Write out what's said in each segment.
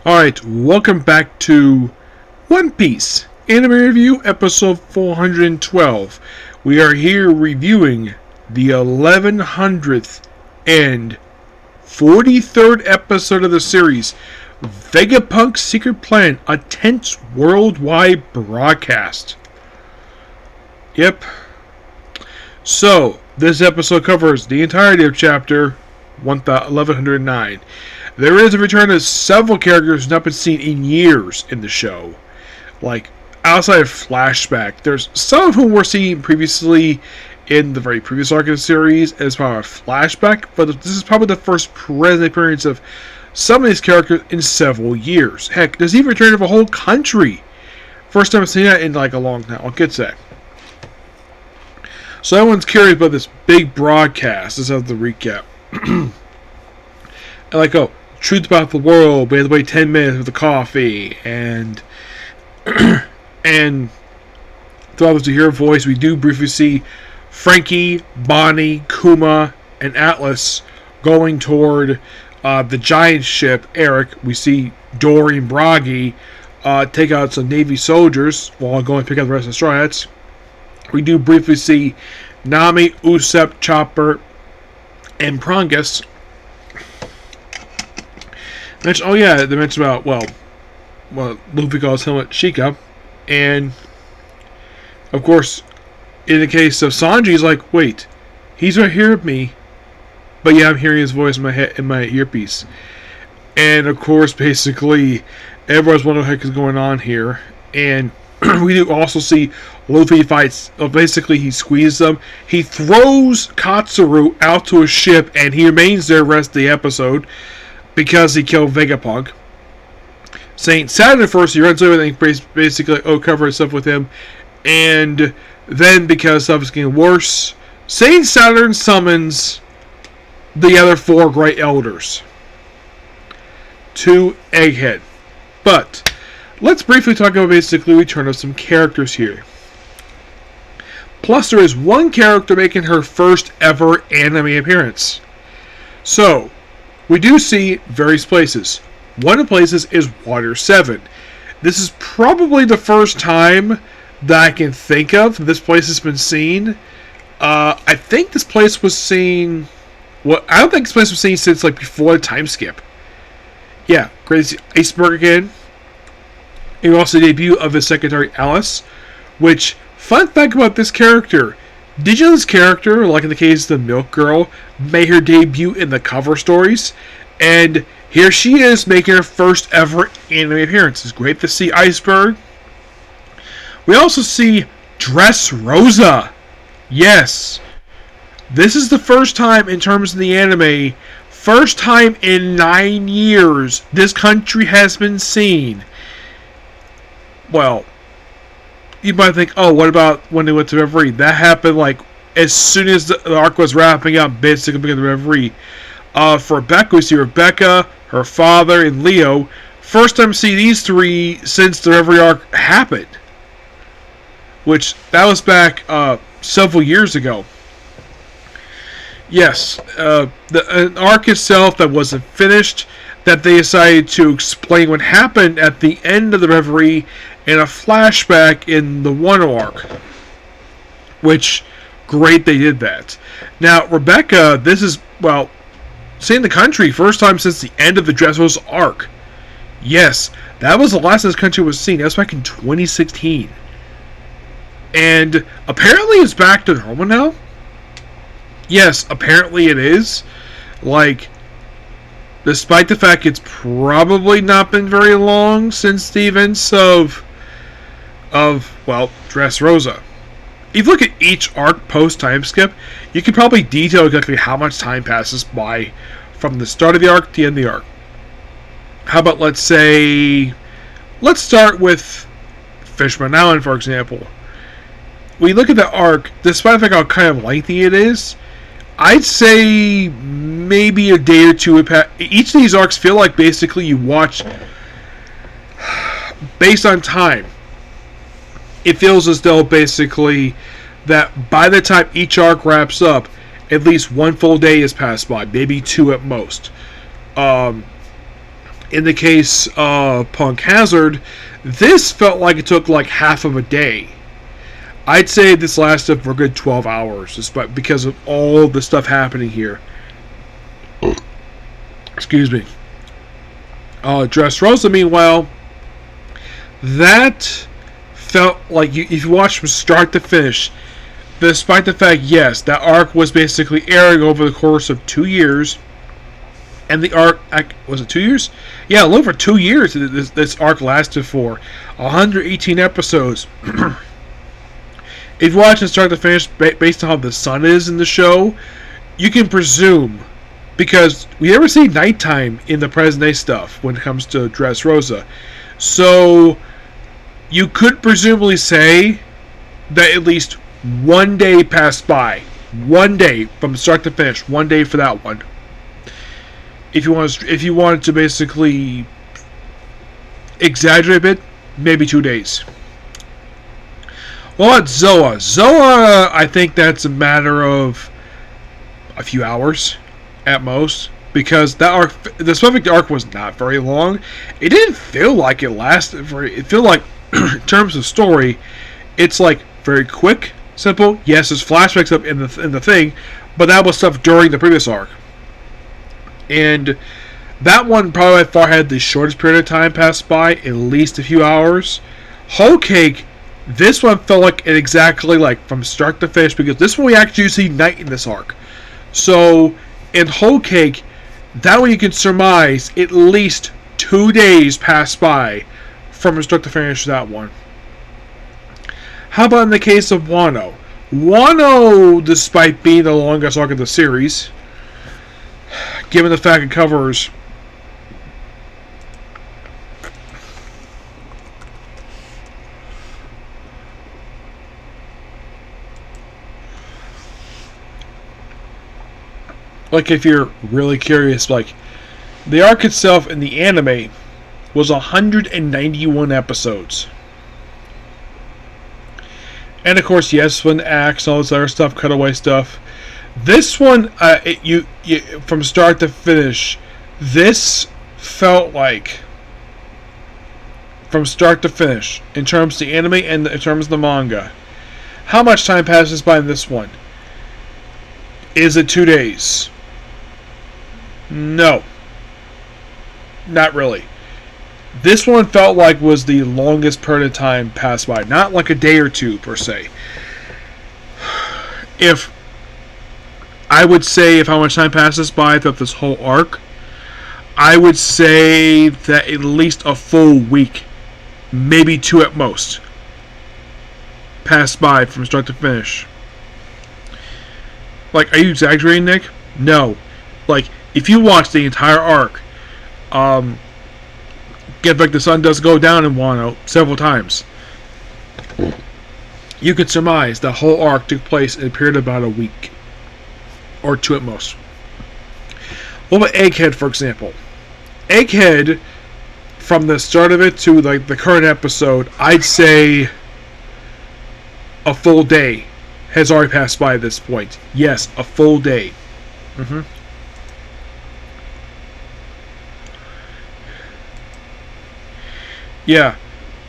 Alright, welcome back to One Piece Anime Review, episode 412. We are here reviewing the 1100th and 43rd episode of the series, Vegapunk's Secret Plan, a tense worldwide broadcast. Yep. So, this episode covers the entirety of chapter 1109. There is a return of several characters not been seen in years in the show. Like, outside of flashback, there's some of whom we're seeing previously in the very previous arc of the series as part of a flashback, but this is probably the first present appearance of some of these characters in several years. Heck, there's even a return of a whole country. First time I've seen that in like a long time. I'll get to that. So everyone's curious about this big broadcast. This is the recap. And truth about the world, we had to wait 10 minutes with the coffee, and and throughout to hear a voice, we do briefly see Frankie, Bonnie, Kuma, and Atlas going toward the giant ship, Eric. We see Dory and Bragi take out some Navy soldiers while going to pick up the rest of the Straw Hats. We do briefly see Nami, Usopp, Chopper, and Prongus. They mentioned about, Luffy calls him Chica. And, of course, in the case of Sanji, he's like, wait, he's right here with me. But yeah, I'm hearing his voice in my head, in my earpiece. And, of course, basically, everyone's wondering what the heck is going on here. And we do also see Luffy fights. Basically, he squeezes them. He throws Katsuru out to a ship, and he remains there the rest of the episode because he killed Vegapunk. Saint Saturn first, he runs over and basically cover himself with him. And then, because stuff is getting worse, Saint Saturn summons the other four Great Elders to Egghead. But let's briefly talk about basically return of some characters here. Plus, there is one character making her first ever anime appearance. So, we do see various places. One of the places is Water 7. This is probably the first time that I can think of this place has been seen. I think this place was seen... I don't think this place was seen since before the time skip. Yeah, Crazy Iceberg again. And also the debut of his secretary Alice. Which, fun fact about this character... Did you know this character, like in the case of the Milk Girl, made her debut in the cover stories? And here she is making her first ever anime appearance. It's great to see Iceberg. We also see Dressrosa. Yes. This is the first time in terms of the anime, first time in 9 years this country has been seen. Well, you might think, oh, what about when they went to referee? That happened as soon as the arc was wrapping up, basically becoming the referee. For Rebecca, we see Rebecca, her father, and Leo. First time we see these three since the referee arc happened. Which, that was back several years ago. Yes, an arc itself that wasn't finished, that they decided to explain what happened at the end of the referee in a flashback in the Wano arc. Which, great they did that. Now, Rebecca, this is, seeing the country, first time since the end of the Dressrosa arc. Yes, that was the last this country was seen. That was back in 2016. And apparently it's back to normal now. Yes, apparently it is. Despite the fact it's probably not been very long since the events of Dressrosa. If you look at each arc post-time skip, you can probably detail exactly how much time passes by from the start of the arc to the end of the arc. How about, let's start with Fishman Island, for example. When you look at the arc, despite the fact how kind of lengthy it is, I'd say maybe a day or two would pass. Each of these arcs feel like basically you watch based on time. It feels as though basically that by the time each arc wraps up, at least one full day has passed by, maybe two at most. In the case of Punk Hazard, this felt like it took like half of a day. I'd say this lasted for a good 12 hours, despite because of all the stuff happening here. Excuse me. Dressrosa, meanwhile, that felt like if you watch from start to finish, despite the fact, yes, that arc was basically airing over the course of 2 years, and the arc, was it 2 years? Yeah, a little over 2 years this arc lasted for 118 episodes. If you watch from start to finish, based on how the sun is in the show, you can presume, because we never see nighttime in the present day stuff when it comes to Dressrosa. So you could presumably say that at least 1 day passed by. 1 day from start to finish. 1 day for that one. If you wanted to basically exaggerate a bit, maybe 2 days. Well, it's Zoa. Zoa, I think that's a matter of a few hours at most, because that arc, the specific arc, was not very long. It didn't feel like it lasted very. It felt like, in terms of story, it's like very quick, simple. Yes, there's flashbacks up in the thing, but that was stuff during the previous arc, and that one probably by far had the shortest period of time pass by, at least a few hours. Whole Cake. This one felt like it exactly like from start to finish, because this one we actually see night in this arc. So in Whole Cake, that way you can surmise at least 2 days passed by from start to finish that one. How about in the case of Wano? Wano, despite being the longest arc of the series, given the fact it covers like, if you're really curious, like, the arc itself in the anime was 191 episodes. And of course, yes, when acts, all this other stuff, cutaway stuff. This one, you from start to finish, this felt like, from start to finish, in terms of the anime and in terms of the manga, how much time passes by in this one? Is it 2 days? No. Not really. This one felt like was the longest period of time passed by. Not like a day or two, per se. If I would say if how much time passes by throughout this whole arc, I would say that at least a full week, maybe 2 at most, passed by from start to finish. Like, are you exaggerating, Nick? No. Like, if you watch the entire arc, get back, the sun does go down in Wano several times. You could surmise the whole arc took place in a period of about a week. Or 2 at most. What about Egghead, for example? Egghead, from the start of it to like the current episode, I'd say a full day has already passed by at this point. Yes, a full day. Yeah,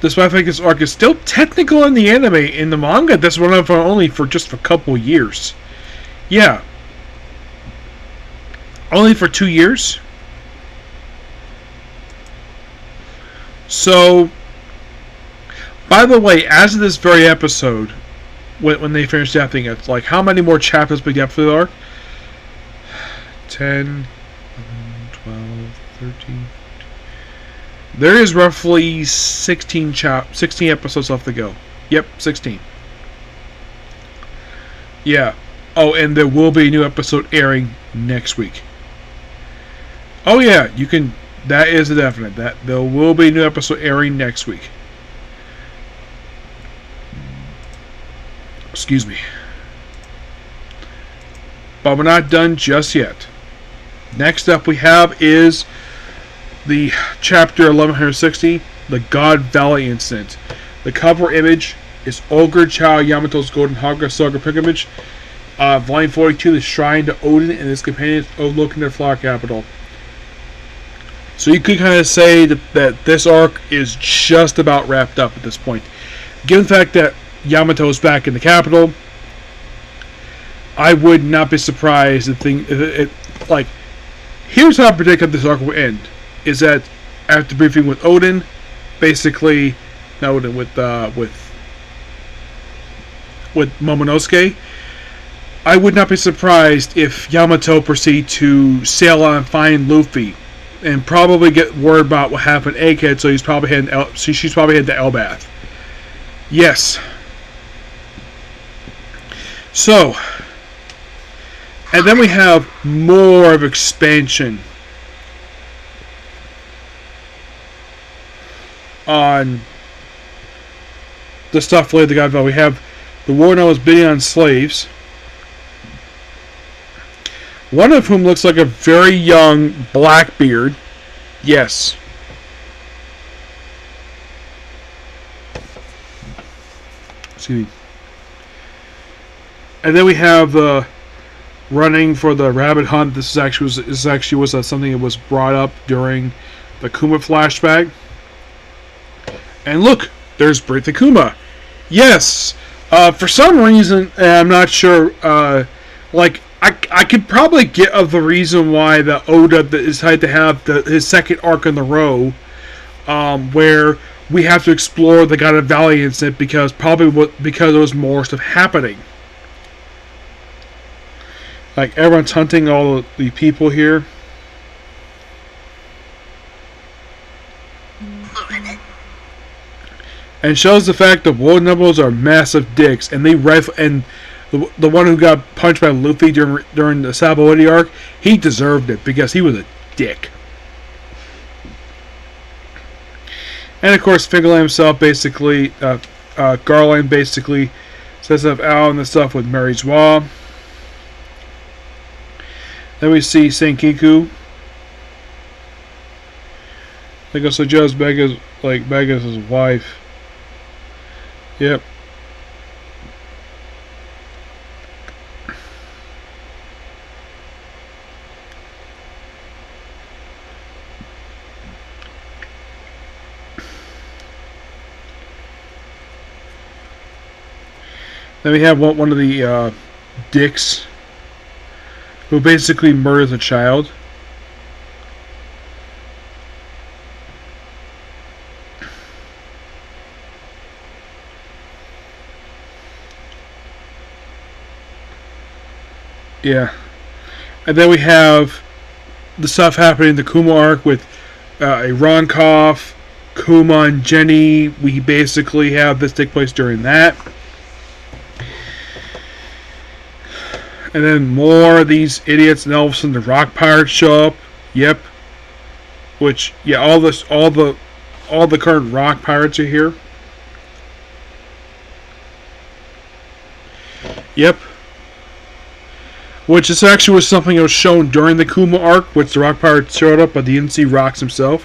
despite the fact this arc is still technical in the anime, in the manga, that's run on for only for just a couple years. Yeah. Only for 2 years. So, by the way, as of this very episode, when they finish that thing, it's like, how many more chapters we get for the arc? 10, 11, 12, 13... There is roughly 16 episodes left to go. Yep, 16. Yeah. Oh, and there will be a new episode airing next week. Oh yeah, you can. That is a definite. That there will be a new episode airing next week. Excuse me. But we're not done just yet. Next up we have is the chapter 1160, the God Valley Incident. The cover image is Ogre Chow Yamato's Golden Hogger Saga Pilgrimage, Volume 42, the Shrine to Odin and his companions overlooking their flower capital. So you could kind of say that this arc is just about wrapped up at this point. Given the fact that Yamato is back in the capital, I would not be surprised like, here's how I predict that this arc will end. Is that after briefing with Odin, basically, not Odin, with Momonosuke, I would not be surprised if Yamato proceed to sail on and find Luffy, and probably get word about what happened to Egghead. So she's probably heading to Elbath. Yes. So, and then we have more of expansion on the stuff related to Godfall. We have the war now is bidding on slaves, one of whom looks like a very young Blackbeard. Yes. Excuse me. And then we have running for the rabbit hunt. This actually was something that was brought up during the Kuma flashback. And look, there's Brit the Kuma. Yes. For some reason, I'm not sure. I could probably get of the reason why the Oda decided to have his second arc in the row, where we have to explore the God of Valley incident because there was more stuff happening. Like, everyone's hunting all the people here. And shows the fact that World Nobles are massive dicks, and they rifle. And the one who got punched by Luffy during the Sabaody arc, he deserved it because he was a dick. And of course, Fingerland himself basically, Garland basically sets up Al and the stuff with Mary Zwa. Then we see Senkiku. I think also Joe's Bega's wife. Yep. Then we have one of the dicks who basically murders a child. Yeah. And then we have the stuff happening in the Kuma arc with a Ronkoff, Kuma, and Jenny. We basically have this take place during that. And then more of these idiots, and all of a sudden the rock pirates show up. Yep. Which, yeah, all the current rock pirates are here. Yep. Which this actually was something that was shown during the Kuma arc, which the rock pirates showed up, but the didn't see Rocks himself.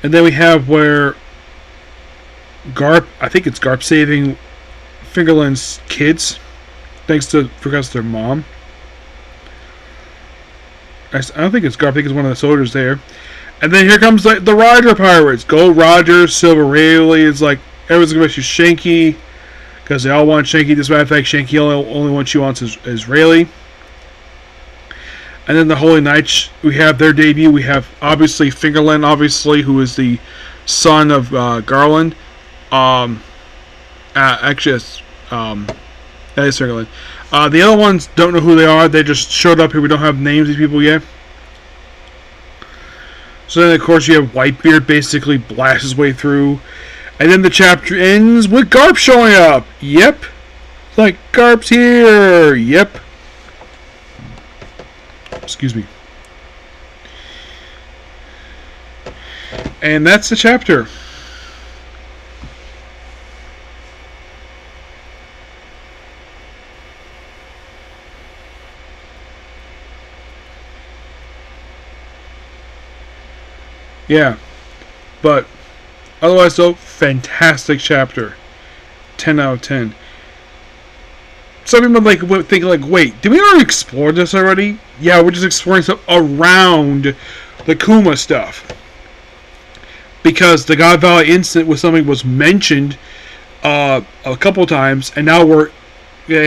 And then we have where Garp, I think it's Garp saving Fingerland's kids, because of their mom. I don't think it's Garp, I think it's one of the soldiers there. And then here comes the Roger pirates. Gold Roger, Silver Rayleigh. It's like, everyone's going to miss you Shanky, because they all want Shanky. As a matter of fact, Shanky only one she wants is Rayleigh. And then the Holy Knights, we have their debut. We have, obviously, Fingerland, obviously, who is the son of Garland. Actually, that is Fingerland. The other ones don't know who they are. They just showed up here. We don't have names of these people yet. So then, of course, you have Whitebeard basically blast his way through. And then the chapter ends with Garp showing up. Yep. It's like, Garp's here. Yep. Excuse me. And that's the chapter. Yeah. But otherwise, though, fantastic chapter. 10 out of 10. Some people would think wait, did we already explore this already? Yeah, we're just exploring stuff around the Kuma stuff. Because the God Valley incident was something was mentioned a couple times, and now we're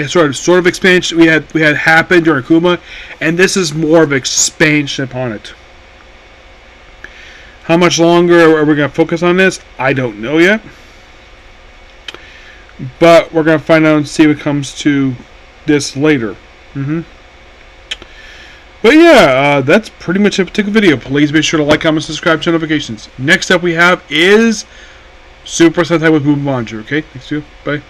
sort of expansion we had happened during Kuma, and this is more of expansion upon it. How much longer are we going to focus on this? I don't know yet. But we're going to find out and see what comes to this later. But yeah, that's pretty much it for the video. Please be sure to like, comment, subscribe, turn notifications. Next up we have is Super Sentai with Mubanju. Okay, thanks to you. Bye.